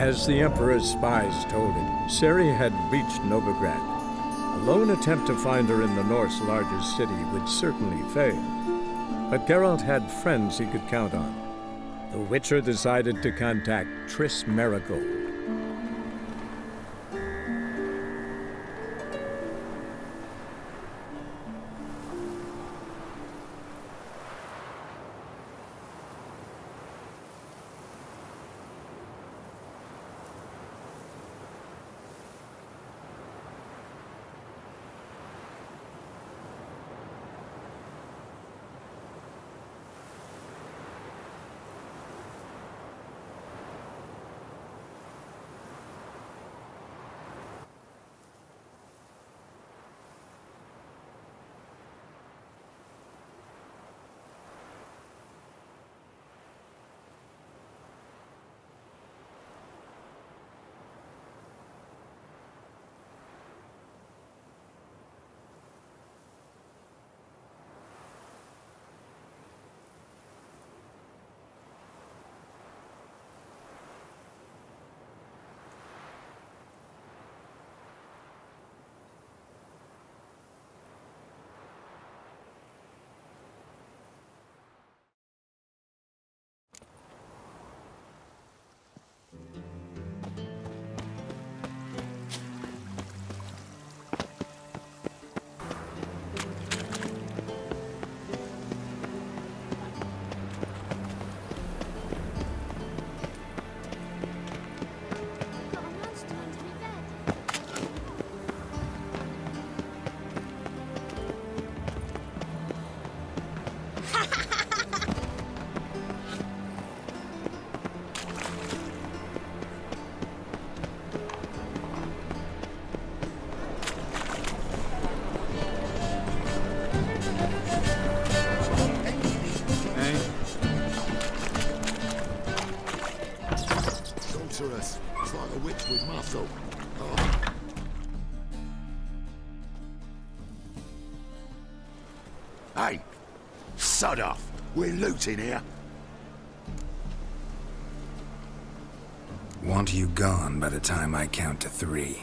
As the Emperor's spies told him, Ciri had reached Novigrad. A lone attempt to find her in the North's largest city would certainly fail. But Geralt had friends he could count on. The Witcher decided to contact Triss Merigold. It's like a witch with muscle. Oh. Hey, sod off. We're looting here. Want you gone by the time I count to 3.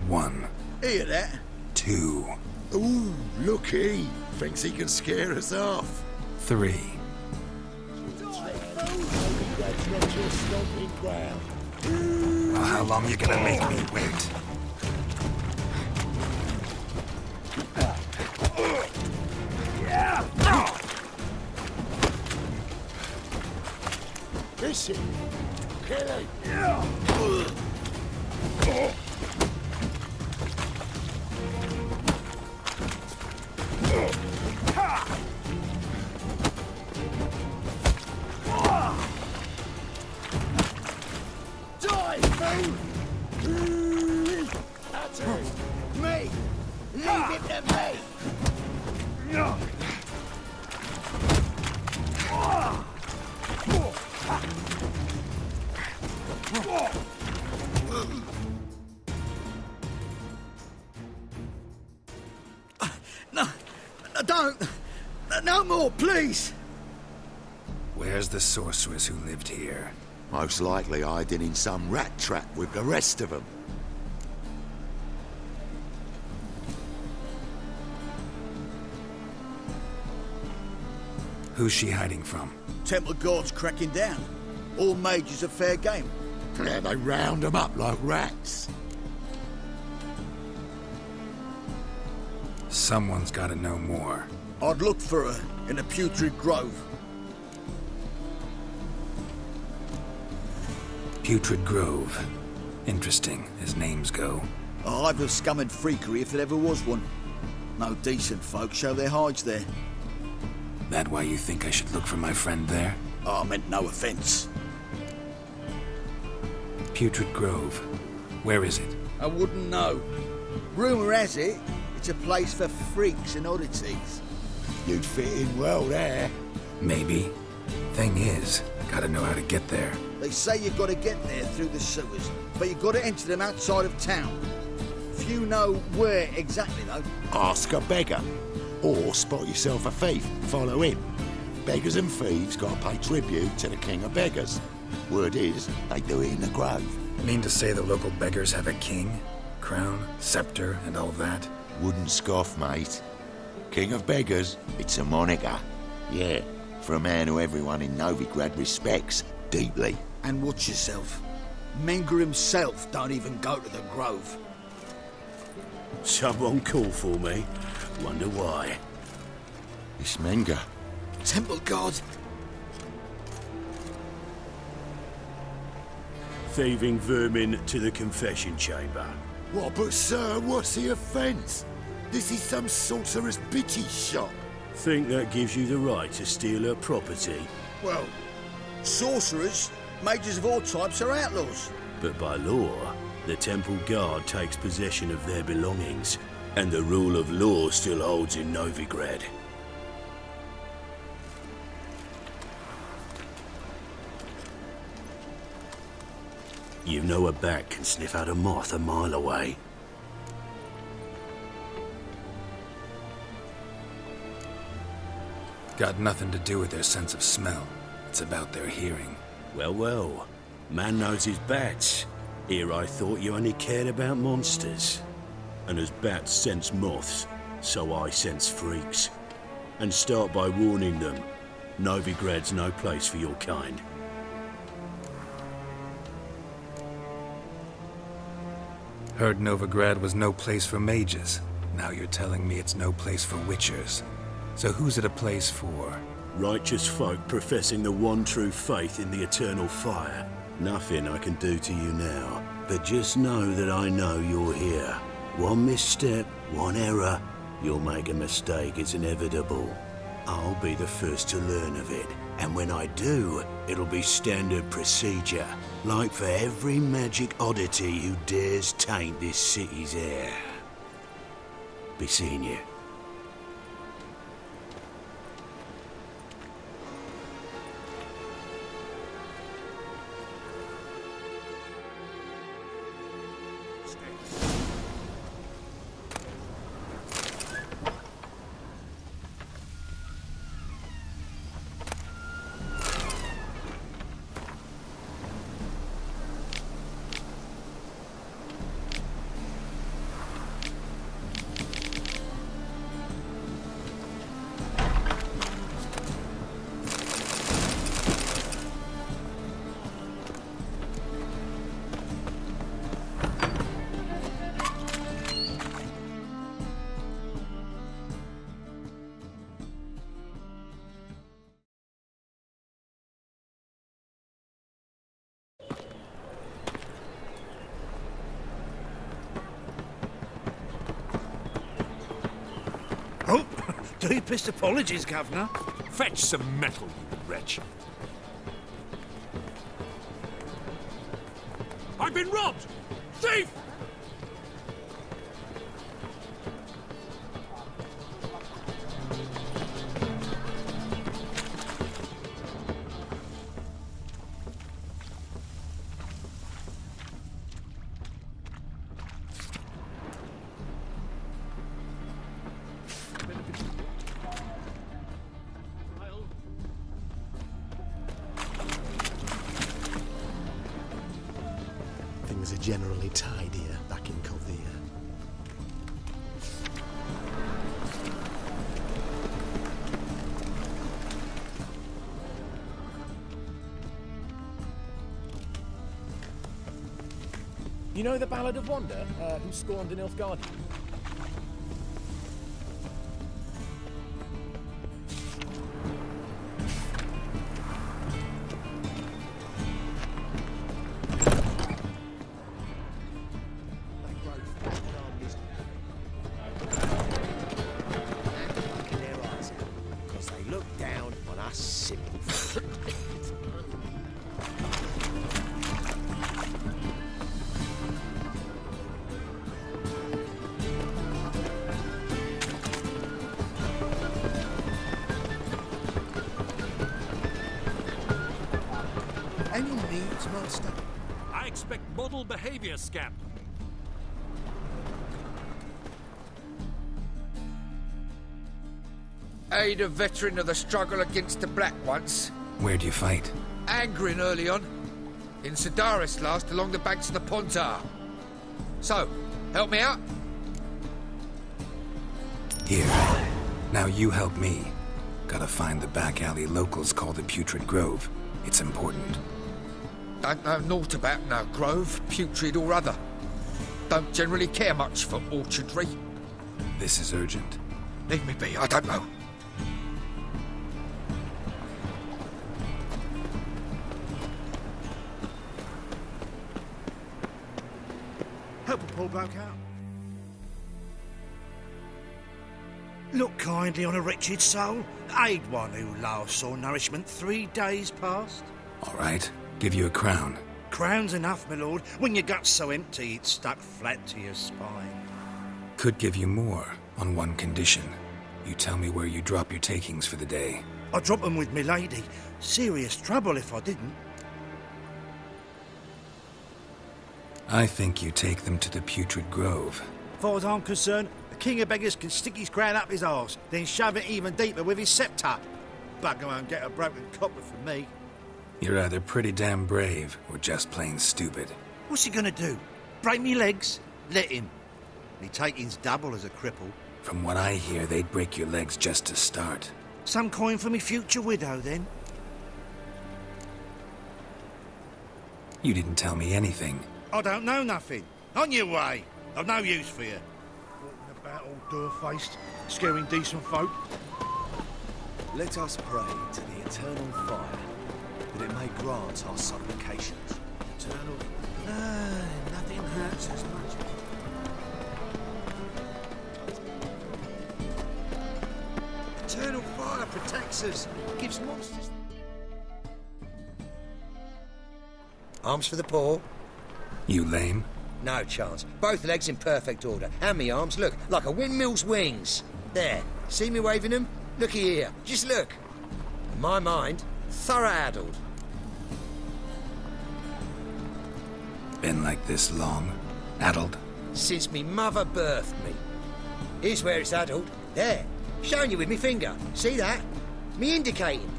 1. Hear that? 2. Ooh, looky. Thinks he can scare us off. 3. That's not your stomping ground. Well, how long you gonna make me wait? Listen, kill him. Die, fool! That's it. Me! Leave it to me! No, don't! No more, please! Where's the sorceress who lived here? Most likely hiding in some rat trap with the rest of them. Who's she hiding from? Temple Guard's cracking down. All mages are fair game. Yeah, they round them up like rats. Someone's gotta know more. I'd look for her in a putrid grove. Putrid Grove. Interesting, as names go. A hive of scum and freakery if there ever was one. No decent folk show their hides there. That why you think I should look for my friend there? Oh, I meant no offence. Putrid Grove. Where is it? I wouldn't know. Rumour has it, it's a place for freaks and oddities. You'd fit in well there. Maybe. Thing is, gotta know how to get there. They say you've got to get there through the sewers, but you've got to enter them outside of town. Few know where exactly, though. Ask a beggar. Or spot yourself a thief, follow him. Beggars and thieves got to pay tribute to the king of beggars. Word is, they do it in the grove. Mean to say the local beggars have a king? Crown, scepter, and all that? Wouldn't scoff, mate. King of beggars, it's a moniker. Yeah, for a man who everyone in Novigrad respects deeply. And watch yourself. Menger himself don't even go to the Grove. Someone call for me. Wonder why. It's Menger. Temple Guard. Thieving vermin to the confession chamber. What, but sir, what's the offence? This is some sorcerer's bitty shop. Think that gives you the right to steal her property? Well, sorcerers, mages of all types are outlaws. But by law, the Temple Guard takes possession of their belongings, and the rule of law still holds in Novigrad. You know a bat can sniff out a moth a mile away. Got nothing to do with their sense of smell. It's about their hearing. Well, well. Man knows his bats. Here I thought you only cared about monsters. And as bats sense moths, so I sense freaks. And start by warning them. Novigrad's no place for your kind. Heard Novigrad was no place for mages. Now you're telling me it's no place for witchers. So who's it a place for? Righteous folk professing the one true faith in the eternal fire. Nothing I can do to you now, but just know that I know you're here. One misstep, one error, you'll make a mistake, it's inevitable. I'll be the first to learn of it, and when I do, it'll be standard procedure, like for every magic oddity who dares taint this city's air. Be seeing you. Oh, deepest apologies, Governor. Fetch some metal, you wretch. I've been robbed! Thief! Things are generally tidier back in Caldea. You know the Ballad of Wanda, who scorned an Nilfgaardian? Any needs, Master? I expect model behavior, Scamp. Aid a veteran of the struggle against the Black once. Where'd you fight? Angering early on. In Sidaris last, along the banks of the Pontar. So, help me out? Here. Now you help me. Gotta find the back alley locals call the Putrid Grove. It's important. Don't know naught about no grove, putrid or other. Don't generally care much for orchardry. This is urgent. Leave me be, I don't know. Help a poor bloke out. Look kindly on a wretched soul. Aid one who last saw nourishment 3 days past. All right. Give you a crown. Crown's enough, my lord, when your gut's so empty it's stuck flat to your spine. Could give you more, on one condition. You tell me where you drop your takings for the day. I'd drop them with me lady. Serious trouble if I didn't. I think you take them to the Putrid Grove. As far as I'm concerned, the king of beggars can stick his crown up his arse, then shove it even deeper with his scepter. Bugger won't get a broken copper from me. You're either pretty damn brave, or just plain stupid. What's he gonna do? Break me legs? Let him. Me taking's double as a cripple. From what I hear, they'd break your legs just to start. Some coin for me future widow, then? You didn't tell me anything. I don't know nothing. On your way. I've no use for you. Walking about all door-faced, scaring decent folk. Let us pray to the eternal fire, that it may grant our supplications. Eternal... nothing hurts as much. Eternal fire protects us, gives monsters... Arms for the poor. You lame? No chance. Both legs in perfect order. And me arms, look, like a windmill's wings. There. See me waving them? Looky here. Just look. In my mind, thorough addled. Been like this long? Addled? Since me mother birthed me. Here's where it's addled. There. Showing you with me finger. See that? Me indicating.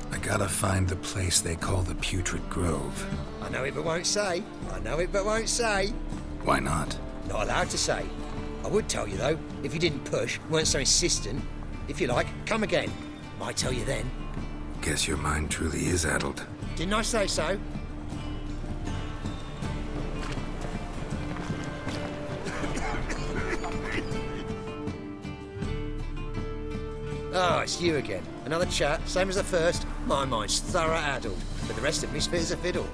I gotta find the place they call the Putrid Grove. I know it but won't say. I know it but won't say. Why not? Not allowed to say. I would tell you, though, if you didn't push, weren't so insistent. If you like, come again. Might tell you then. Guess your mind truly is addled. Didn't I say so? Oh, it's you again. Another chat, same as the first. My mind's thorough addled, but the rest of me's fit as a fiddle.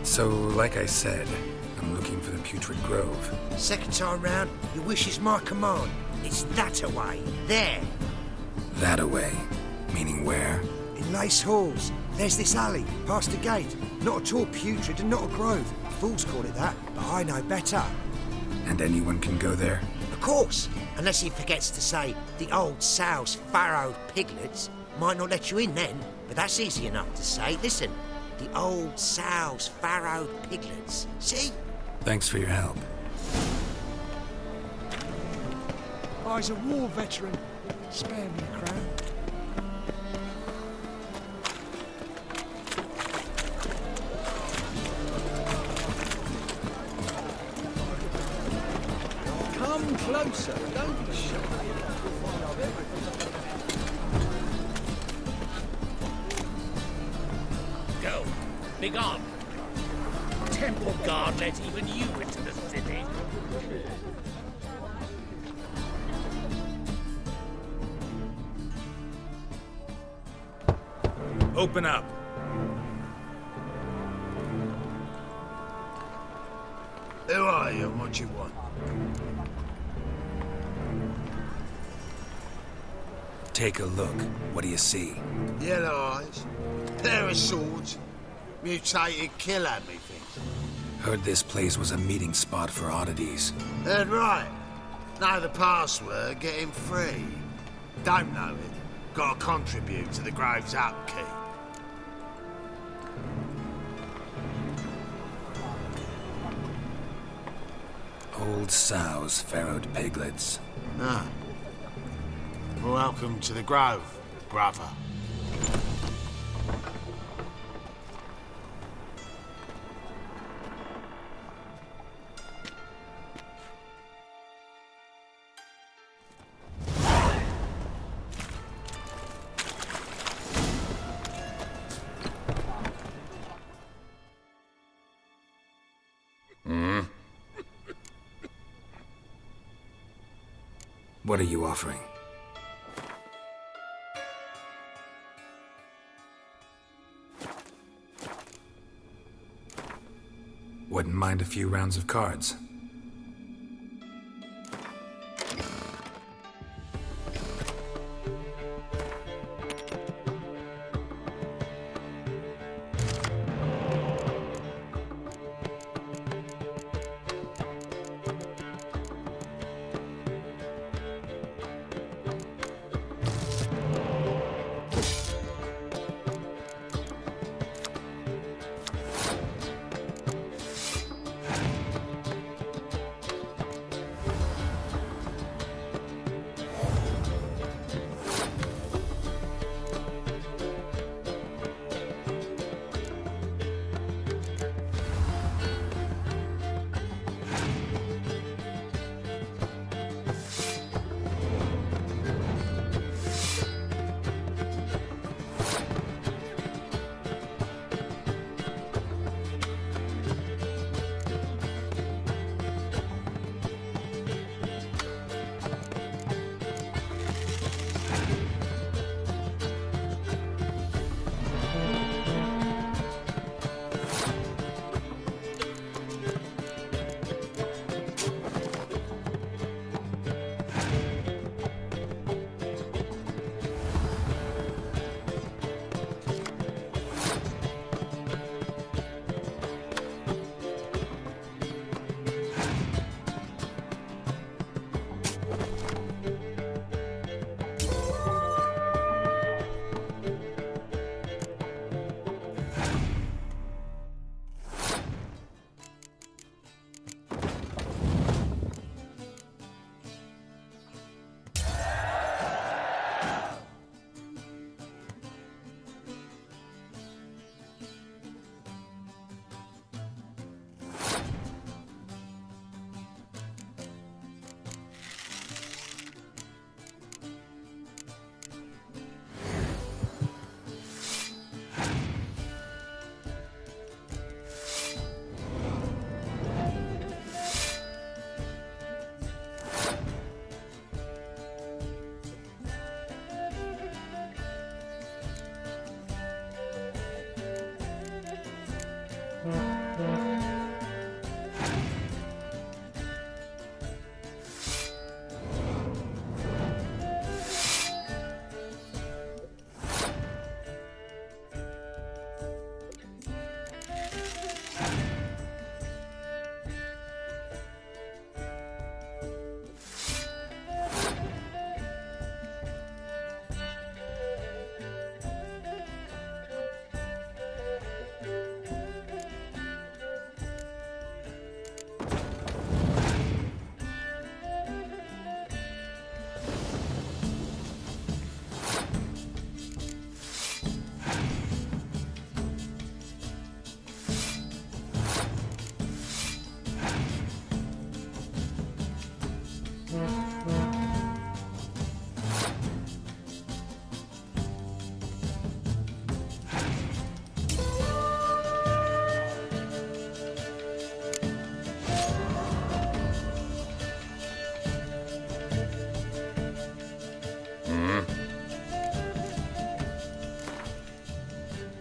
So, like I said, I'm looking for the Putrid Grove. Second time round, your wish is my command. It's that away. There. That away? Meaning where? In Lace Halls. There's this alley, past the gate. Not at all putrid and not a grove. Fools call it that, but I know better. And anyone can go there? Of course, unless he forgets to say the old sow's farrowed piglets. Might not let you in then, but that's easy enough to say. Listen, the old sow's farrowed piglets. See? Thanks for your help. I's a war veteran. Spare me a crown. Come closer, don't be shy. Go. Be gone. Temple guard let even you into the city. Open up. Who are you and what you want? Take a look. What do you see? Yellow eyes, pair of swords, mutated killer, methinks. Heard this place was a meeting spot for oddities. Heard right. Know the password, get him free. Don't know it, gotta contribute to the Grove's upkeep. Old sows, farrowed piglets. Ah. Welcome to the Grove, brother. What are you offering? Wouldn't mind a few rounds of cards.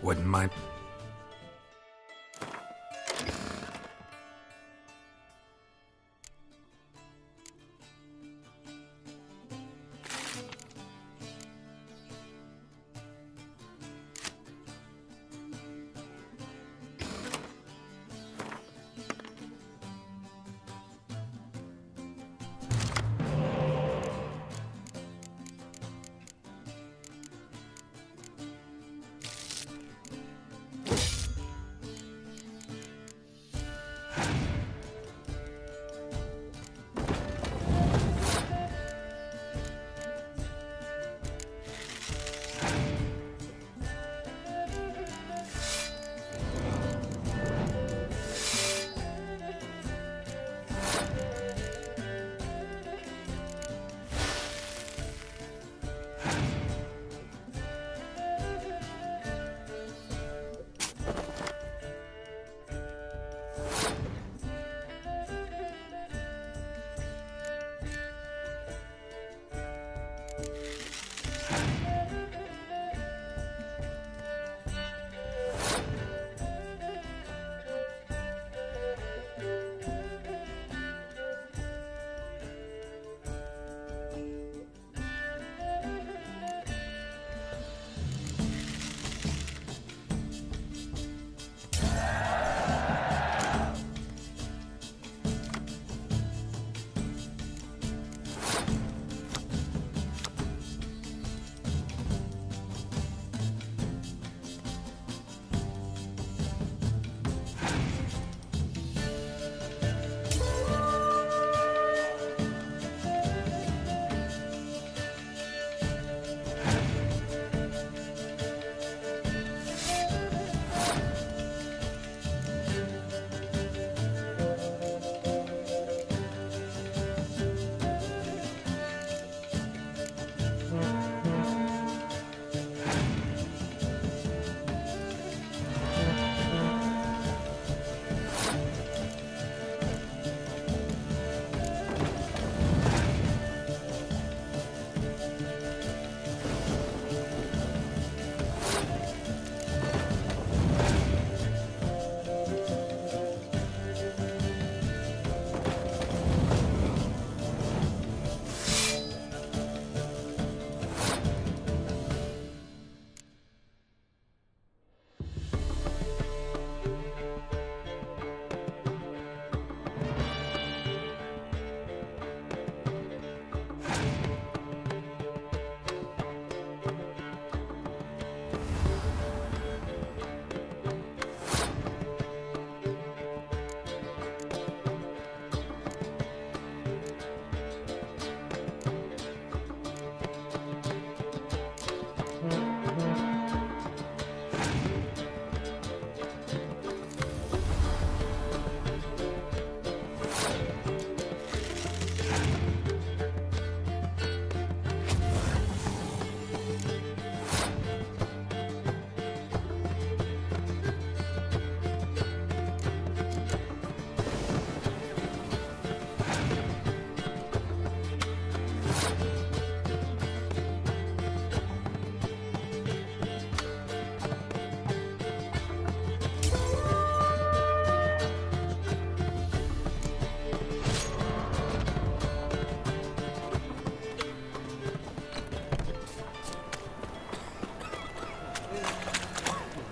Wouldn't mind.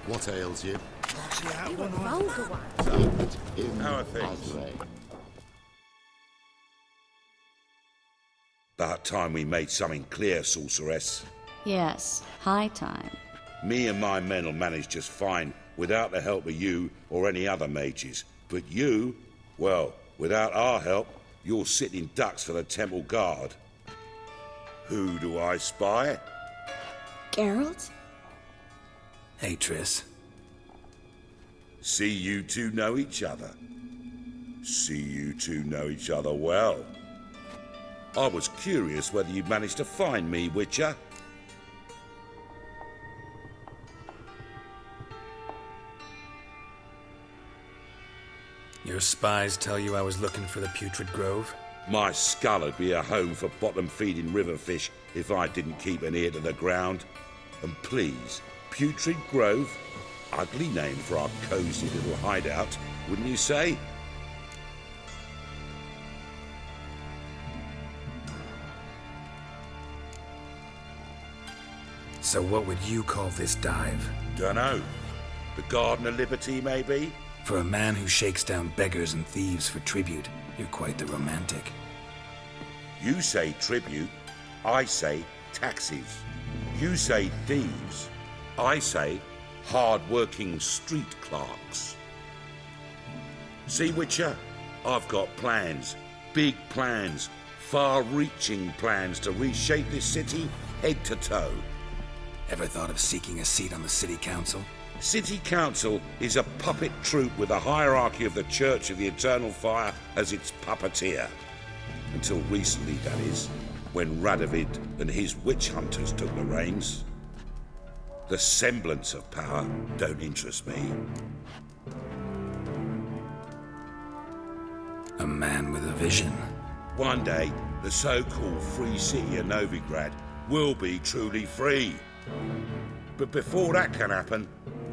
What ails you? You were vulgar one. How are things? About time we made something clear, sorceress. Yes, high time. Me and my men'll manage just fine without the help of you or any other mages. But you, well, without our help, you're sitting ducks for the temple guard. Who do I spy? Geralt? Hey, Triss. See you two know each other. See you two know each other well. I was curious whether you'd managed to find me, Witcher. Your spies tell you I was looking for the Putrid Grove? My skull would be a home for bottom-feeding river fish if I didn't keep an ear to the ground. And please, Putrid Grove? Ugly name for our cosy little hideout, wouldn't you say? So what would you call this dive? Dunno. The Garden of Liberty, maybe? For a man who shakes down beggars and thieves for tribute, you're quite the romantic. You say tribute, I say taxes. You say thieves, I say hard-working street clerks. See, Witcher, I've got plans, big plans, far-reaching plans to reshape this city head to toe. Ever thought of seeking a seat on the city council? City Council is a puppet troupe with a hierarchy of the Church of the Eternal Fire as its puppeteer. Until recently, that is, when Radovid and his witch hunters took the reins. The semblance of power don't interest me. A man with a vision. One day, the so-called free city of Novigrad will be truly free. But before that can happen,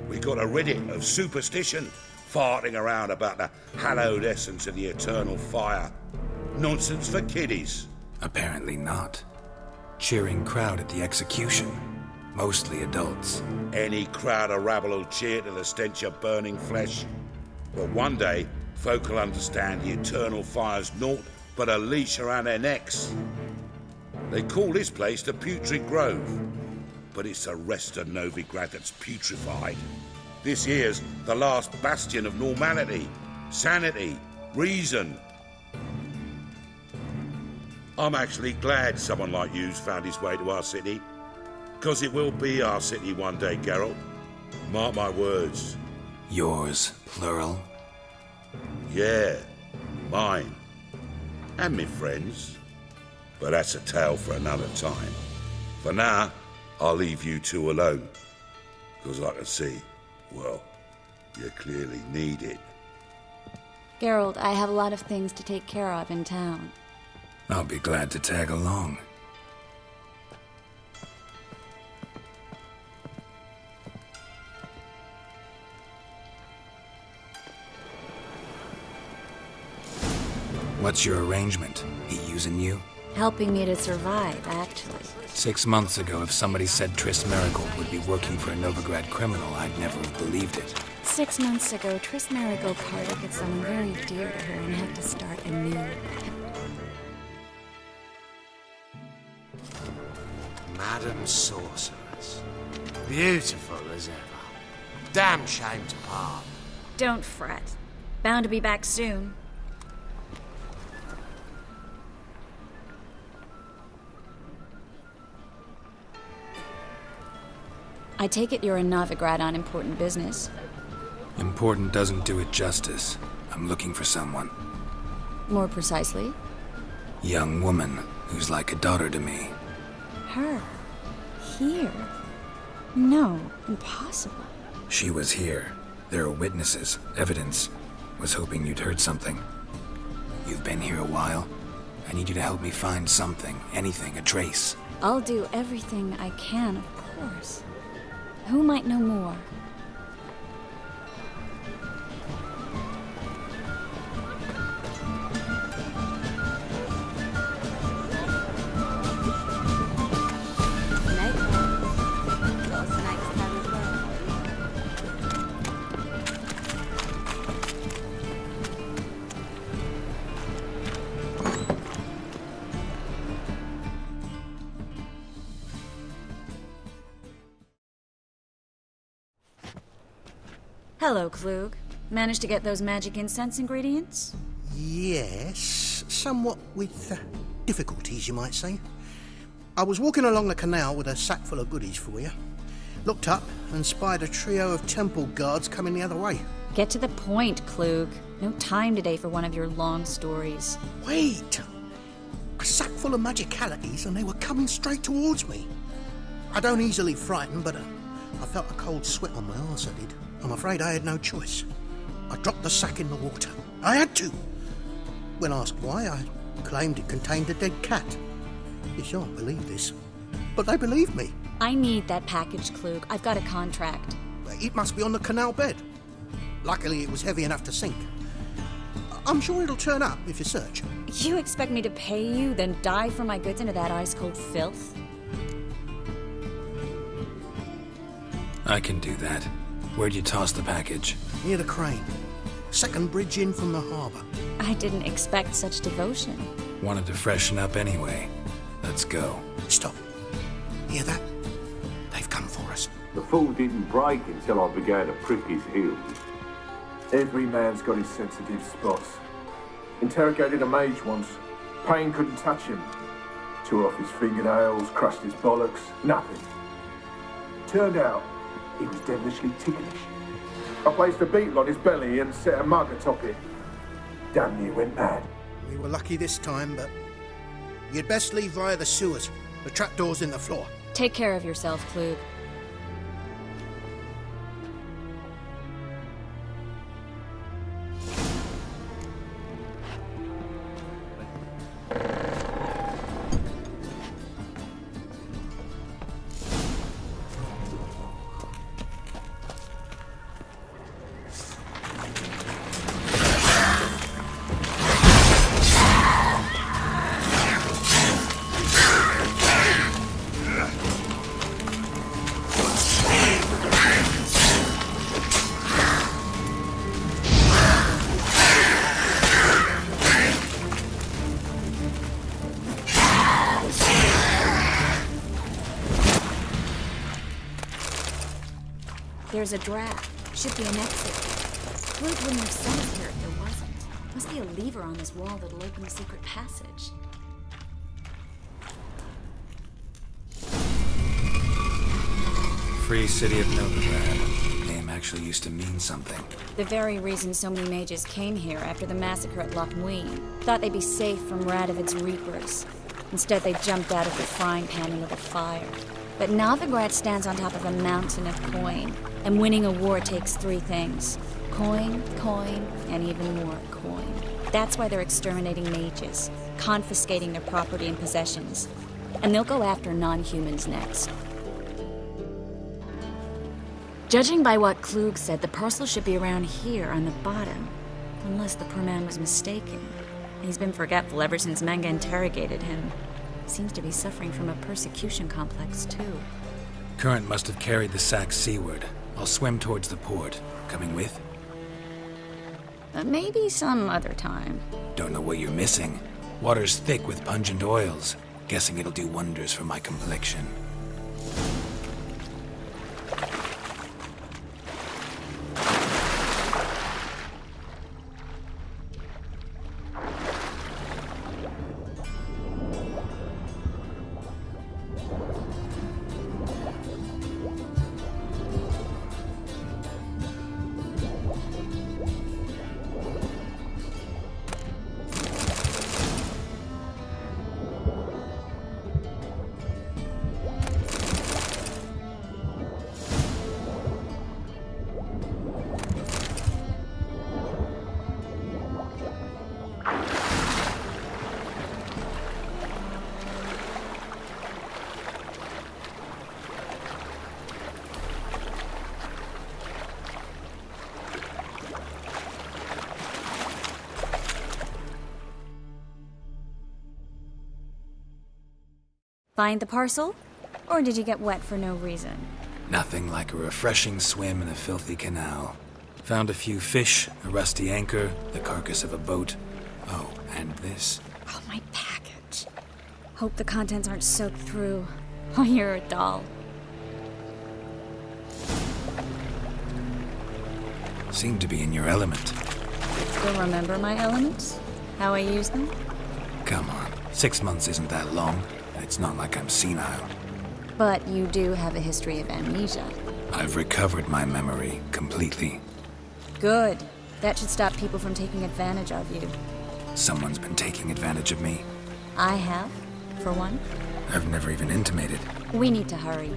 we got rid of superstition, farting around about the hallowed essence of the eternal fire. Nonsense for kiddies. Apparently not. Cheering crowd at the execution. Mostly adults. Any crowd or rabble will cheer to the stench of burning flesh. But one day, folk will understand the eternal fire's naught but a leash around their necks. They call this place the Putrid Grove. But it's the rest of Novigrad that's putrefied. This here's the last bastion of normality, sanity, reason. I'm actually glad someone like you's found his way to our city. Because it will be our city one day, Geralt. Mark my words. Yours, plural? Yeah, mine. And me friends. But that's a tale for another time. For now, I'll leave you two alone. Because I can see, well, you clearly need it. Geralt, I have a lot of things to take care of in town. I'll be glad to tag along. What's your arrangement? He using you? Helping me to survive, actually. 6 months ago, if somebody said Triss Marigold would be working for a Novigrad criminal, I'd never have believed it. 6 months ago, Triss Marigold parted with someone very dear to her and had to start anew. Madam Sorceress. Beautiful as ever. Damn shame to part. Don't fret. Bound to be back soon. I take it you're in Novigrad on important business. Important doesn't do it justice. I'm looking for someone. More precisely? Young woman who's like a daughter to me. Her? Here? No, impossible. She was here. There are witnesses, evidence. Was hoping you'd heard something. You've been here a while. I need you to help me find something, anything, a trace. I'll do everything I can, of course. Who might know more? Hello, Klug. Managed to get those magic incense ingredients? Yes, somewhat with difficulties, you might say. I was walking along the canal with a sack full of goodies for you. Looked up and spied a trio of temple guards coming the other way. Get to the point, Klug. No time today for one of your long stories. Wait! A sack full of magicalities and they were coming straight towards me. I don't easily frighten, but I felt a cold sweat on my arse, I did. I'm afraid I had no choice. I dropped the sack in the water. I had to. When asked why, I claimed it contained a dead cat. You shan't believe this, but they believed me. I need that package, Klug. I've got a contract. It must be on the canal bed. Luckily, it was heavy enough to sink. I'm sure it'll turn up if you search. You expect me to pay you, then dive for my goods into that ice-cold filth? I can do that. Where'd you toss the package? Near the crane. Second bridge in from the harbour. I didn't expect such devotion. Wanted to freshen up anyway. Let's go. Stop. Hear that? They've come for us. The fool didn't break until I began to prick his heels. Every man's got his sensitive spots. Interrogated a mage once. Pain couldn't touch him. Tore off his fingernails, crushed his bollocks, nothing. Turned out, he was devilishly ticklish. I placed a beetle on his belly and set a mug atop it. Damn near went mad. We were lucky this time, but you'd best leave via the sewers. The trapdoor's in the floor. Take care of yourself, Klug. There's a draft. Should be an exit. Klug wouldn't have sent us here if there wasn't. Must be a lever on this wall that'll open the secret passage. Free City of Novigrad. The name actually used to mean something. The very reason so many mages came here after the massacre at Loch Muin. Thought they'd be safe from Radovid's reapers. Instead, they jumped out of the frying pan into the fire. But Novigrad stands on top of a mountain of coin, and winning a war takes three things. Coin, coin, and even more coin. That's why they're exterminating mages, confiscating their property and possessions. And they'll go after non-humans next. Judging by what Klug said, the parcel should be around here on the bottom. Unless the poor man was mistaken. He's been forgetful ever since Manga interrogated him. Seems to be suffering from a persecution complex, too. Current must have carried the sack seaward. I'll swim towards the port. Coming with? Maybe some other time. Don't know what you're missing. Water's thick with pungent oils. Guessing it'll do wonders for my complexion. Find the parcel? Or did you get wet for no reason? Nothing like a refreshing swim in a filthy canal. Found a few fish, a rusty anchor, the carcass of a boat. Oh, and this. Oh, my package. Hope the contents aren't soaked through. Oh, you're a doll. Seem to be in your element. Still remember my elements? How I use them? Come on, 6 months isn't that long. It's not like I'm senile. But you do have a history of amnesia. I've recovered my memory completely. Good. That should stop people from taking advantage of you. Someone's been taking advantage of me. I have, for one. I've never even intimated. We need to hurry.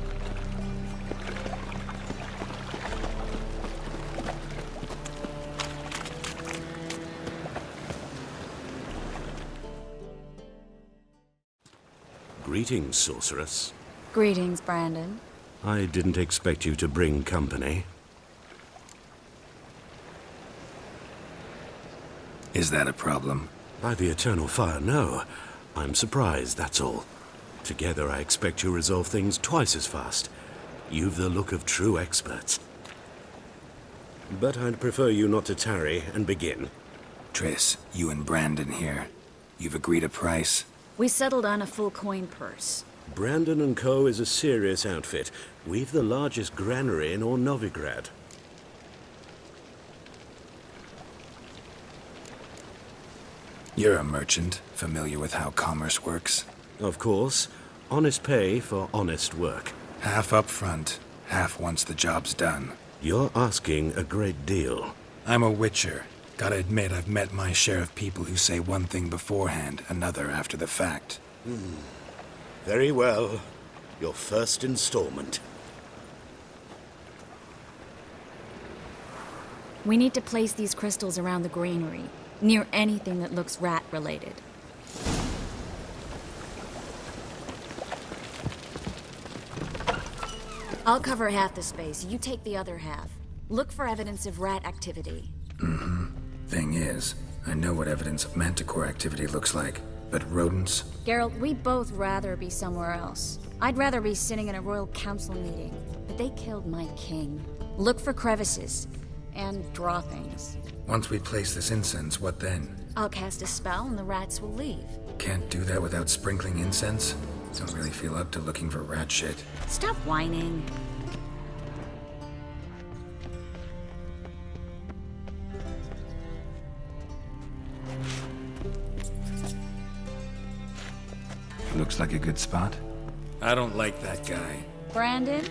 Greetings, sorceress. Greetings, Brandon. I didn't expect you to bring company. Is that a problem? By the eternal fire, no. I'm surprised, that's all. Together, I expect you resolve things twice as fast. You've the look of true experts. But I'd prefer you not to tarry and begin. Triss, you and Brandon here. You've agreed a price? We settled on a full coin purse. Brandon & Co. is a serious outfit. We've the largest granary in all Novigrad. You're a merchant, familiar with how commerce works? Of course. Honest pay for honest work. Half up front, half once the job's done. You're asking a great deal. I'm a witcher. Gotta admit, I've met my share of people who say one thing beforehand, another after the fact. Very well. Your first installment. We need to place these crystals around the granary, near anything that looks rat-related. I'll cover half the space, you take the other half. Look for evidence of rat activity. Thing is, I know what evidence of manticore activity looks like, but rodents? Geralt, we'd both rather be somewhere else. I'd rather be sitting in a royal council meeting, but they killed my king. Look for crevices, and droppings. Once we place this incense, what then? I'll cast a spell and the rats will leave. Can't do that without sprinkling incense? Don't really feel up to looking for rat shit. Stop whining. Looks like a good spot. I don't like that guy. Brandon?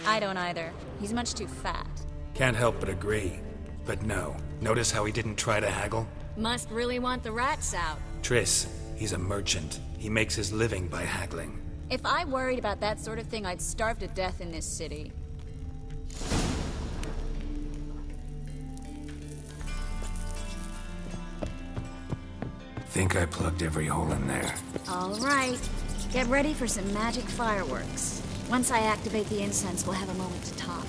I don't either. He's much too fat. Can't help but agree. But no, notice how he didn't try to haggle? Must really want the rats out. Triss, he's a merchant. He makes his living by haggling. If I worried about that sort of thing, I'd starve to death in this city. Think I plugged every hole in there. All right. Get ready for some magic fireworks. Once I activate the incense, we'll have a moment to talk.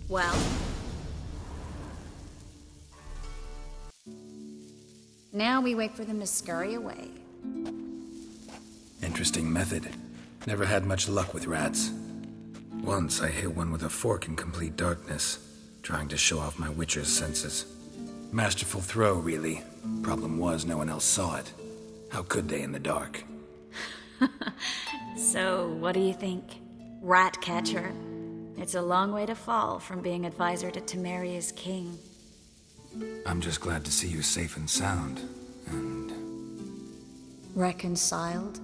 Well? Now we wait for them to scurry away. Interesting method. Never had much luck with rats. Once I hit one with a fork in complete darkness, trying to show off my witcher's senses. Masterful throw, really. Problem was, no one else saw it. How could they in the dark? So, what do you think? Rat catcher? It's a long way to fall from being advisor to Temeria's king. I'm just glad to see you safe and sound, and... Reconciled?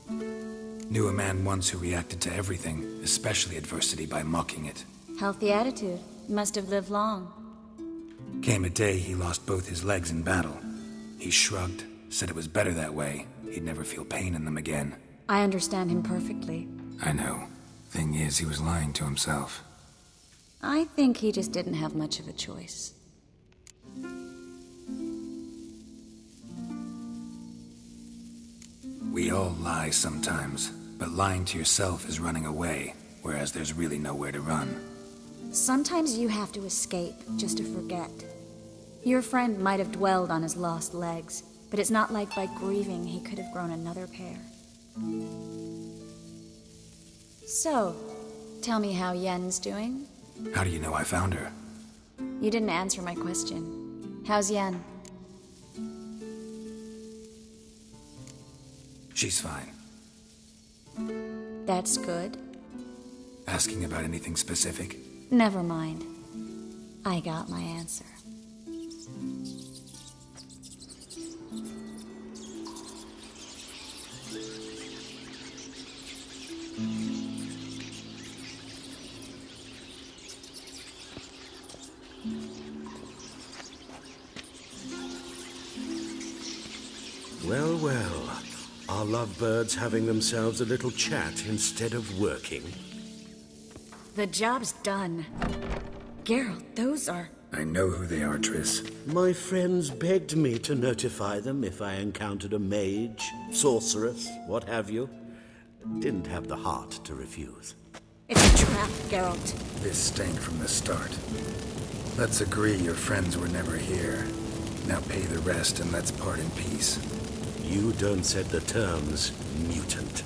Knew a man once who reacted to everything, especially adversity, by mocking it. Healthy attitude. Must have lived long. Came a day he lost both his legs in battle. He shrugged, said it was better that way. He'd never feel pain in them again. I understand him perfectly. I know. Thing is, he was lying to himself. I think he just didn't have much of a choice. We all lie sometimes, but lying to yourself is running away, whereas there's really nowhere to run. Sometimes you have to escape just to forget. Your friend might have dwelled on his lost legs, but it's not like by grieving he could have grown another pair. So, tell me how Yen's doing? How do you know I found her? You didn't answer my question. How's Yen? She's fine. That's good. Asking about anything specific? Never mind. I got my answer. Well, well. Are lovebirds having themselves a little chat instead of working? The job's done. Geralt, those are... I know who they are, Triss. My friends begged me to notify them if I encountered a mage, sorceress, what have you. Didn't have the heart to refuse. It's a trap, Geralt. This stank from the start. Let's agree your friends were never here. Now pay the rest and let's part in peace. You don't set the terms, mutant.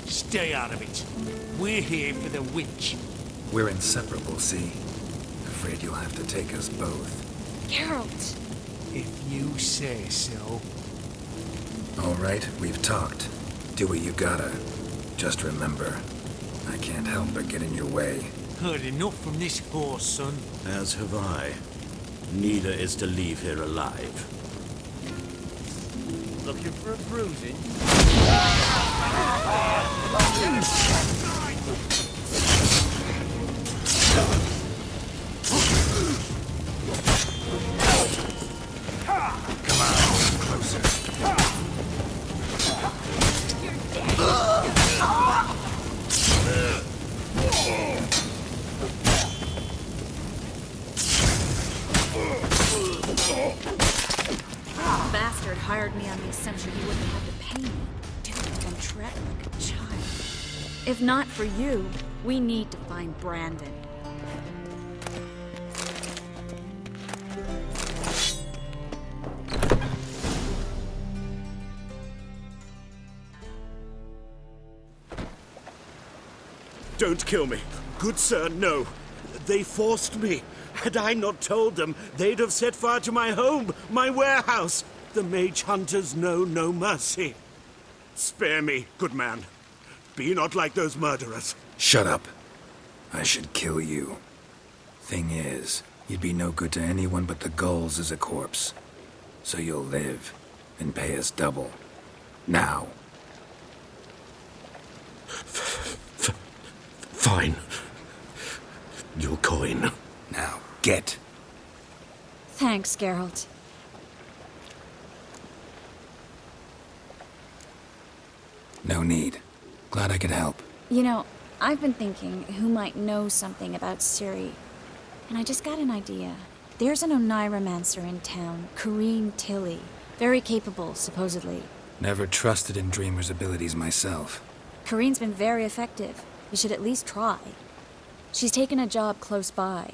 Stay out of it. We're here for the witch. We're inseparable, see? Afraid you'll have to take us both. Geralt! If you say so. All right, we've talked. Do what you gotta. Just remember, I can't help but get in your way. Heard enough from this horse, son. As have I. Neither is to leave here alive. Looking for a bruising? Come on, closer. Bastard hired me on the assumption he wouldn't have to pay me. Didn't and tread like a child. If not for you, we need to find Brandon. Don't kill me. Good sir, no. They forced me. Had I not told them, they'd have set fire to my home, my warehouse. The mage hunters know no mercy. Spare me, good man. Be not like those murderers. Shut up. I should kill you. Thing is, you'd be no good to anyone but the gulls as a corpse. So you'll live and pay us double. Now. Fine. Your coin. Now, get. Thanks, Geralt. No need. Glad I could help. You know, I've been thinking who might know something about Ciri. And I just got an idea. There's an Oneiromancer in town, Corrine Tilly. Very capable, supposedly. Never trusted in Dreamer's abilities myself. Corrine's been very effective. You should at least try. She's taken a job close by.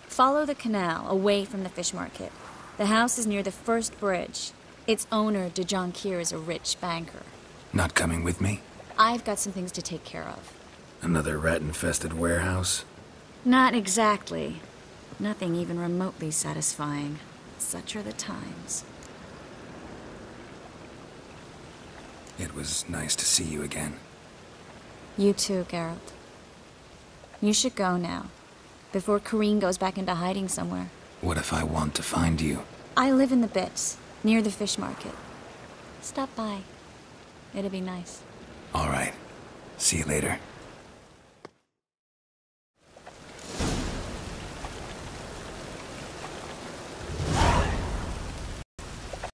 Follow the canal, away from the fish market. The house is near the first bridge. Its owner, de Jonquier, is a rich banker. Not coming with me? I've got some things to take care of. Another rat-infested warehouse? Not exactly. Nothing even remotely satisfying. Such are the times. It was nice to see you again. You too, Geralt. You should go now, before Corrine goes back into hiding somewhere. What if I want to find you? I live in the Bits, near the fish market. Stop by. It'll be nice. All right. See you later.